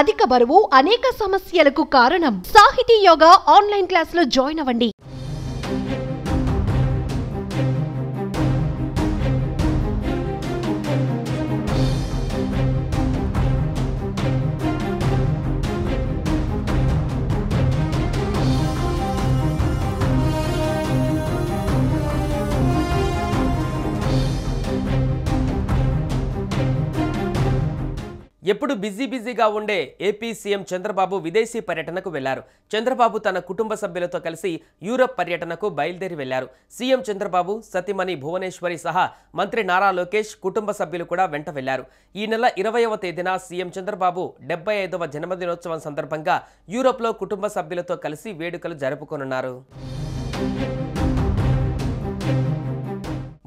అధిక బరువు అనేక సమస్యలకు కారణం. సాహితీ యోగా ఆన్లైన్ క్లాసులో జాయిన్ అవ్వండి. ఎప్పుడు బిజీగా ఉండే ఏపీ సీఎం చంద్రబాబు విదేశీ పర్యటనకు వెళ్లారు. చంద్రబాబు తన కుటుంబ సభ్యులతో కలిసి యూరప్ పర్యటనకు బయలుదేరి వెళ్లారు. సీఎం చంద్రబాబు సతీమణి భువనేశ్వరి సహా మంత్రి నారా లోకేష్ కుటుంబ సభ్యులు కూడా వెంట వెళ్లారు. ఈ నెల 20వ తేదీన సీఎం చంద్రబాబు 75వ జన్మదినోత్సవం సందర్భంగా యూరప్లో కుటుంబ సభ్యులతో కలిసి వేడుకలు జరుపుకోనున్నారు.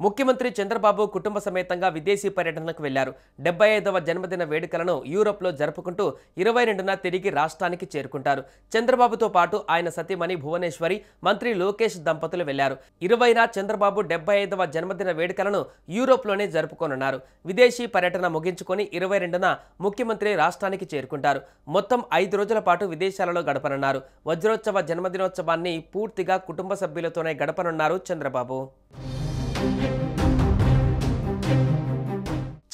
ముఖ్యమంత్రి చంద్రబాబు కుటుంబ సమేతంగా విదేశీ పర్యటనకు వెళ్లారు. 75వ జన్మదిన వేడుకలను యూరోప్లో జరుపుకుంటూ 22న తిరిగి రాష్ట్రానికి చేరుకుంటారు. చంద్రబాబుతో పాటు ఆయన సతీమణి భువనేశ్వరి, మంత్రి లోకేష్ దంపతులు వెళ్లారు. 20న చంద్రబాబు 75వ జన్మదిన వేడుకలను యూరోప్లోనే జరుపుకోనున్నారు. విదేశీ పర్యటన ముగించుకొని 22న ముఖ్యమంత్రి రాష్ట్రానికి చేరుకుంటారు. మొత్తం 5 రోజుల పాటు విదేశాలలో గడపనున్నారు. వజ్రోత్సవ జన్మదినోత్సవాన్ని పూర్తిగా కుటుంబ సభ్యులతోనే గడపనున్నారు చంద్రబాబు.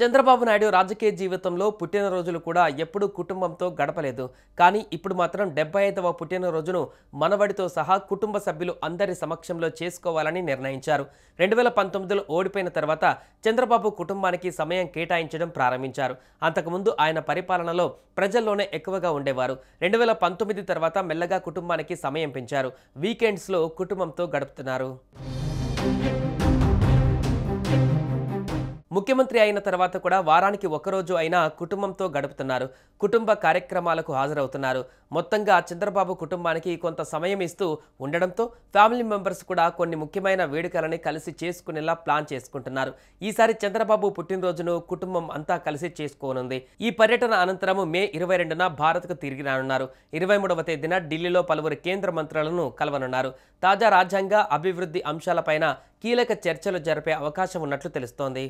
చంద్రబాబు నాయుడు రాజకీయ జీవితంలో పుట్టినరోజులు కూడా ఎప్పుడూ కుటుంబంతో గడపలేదు. కానీ ఇప్పుడు మాత్రం 75వ పుట్టినరోజును మనవడితో సహా కుటుంబ సభ్యులు అందరి సమక్షంలో చేసుకోవాలని నిర్ణయించారు. 2019లో ఓడిపోయిన తర్వాత చంద్రబాబు కుటుంబానికి సమయం కేటాయించడం ప్రారంభించారు. అంతకుముందు ఆయన పరిపాలనలో ప్రజల్లోనే ఎక్కువగా ఉండేవారు. 2019 తర్వాత మెల్లగా కుటుంబానికి సమయం పెంచారు. వీకెండ్స్లో కుటుంబంతో గడుపుతున్నారు. ముఖ్యమంత్రి అయిన తర్వాత కూడా వారానికి ఒకరోజు అయినా కుటుంబంతో గడుపుతున్నారు. కుటుంబ కార్యక్రమాలకు హాజరవుతున్నారు. మొత్తంగా చంద్రబాబు కుటుంబానికి కొంత సమయం ఇస్తూ ఉండడంతో ఫ్యామిలీ మెంబర్స్ కూడా కొన్ని ముఖ్యమైన వేడుకలని కలిసి చేసుకునేలా ప్లాన్ చేసుకుంటున్నారు. ఈసారి చంద్రబాబు పుట్టినరోజును కుటుంబం అంతా కలిసి చేసుకోనుంది. ఈ పర్యటన అనంతరం మే 22న భారత్కు తిరిగి రానున్నారు. 23వ తేదీన ఢిల్లీలో పలువురు కేంద్ర మంత్రులను కలవనున్నారు. తాజా రాజ్యాంగ అభివృద్ధి అంశాలపైన కీలక చర్చలు జరిపే అవకాశం ఉన్నట్లు తెలుస్తోంది.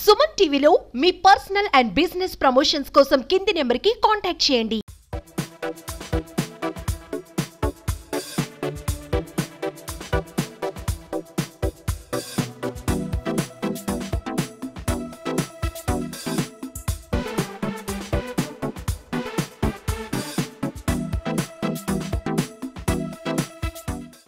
సుమన్ టీవీలో మీ పర్సనల్ అండ్ బిజినెస్ ప్రమోషన్స్ కోసం కింది నెంబర్కి కాంటాక్ట్ చేయండి.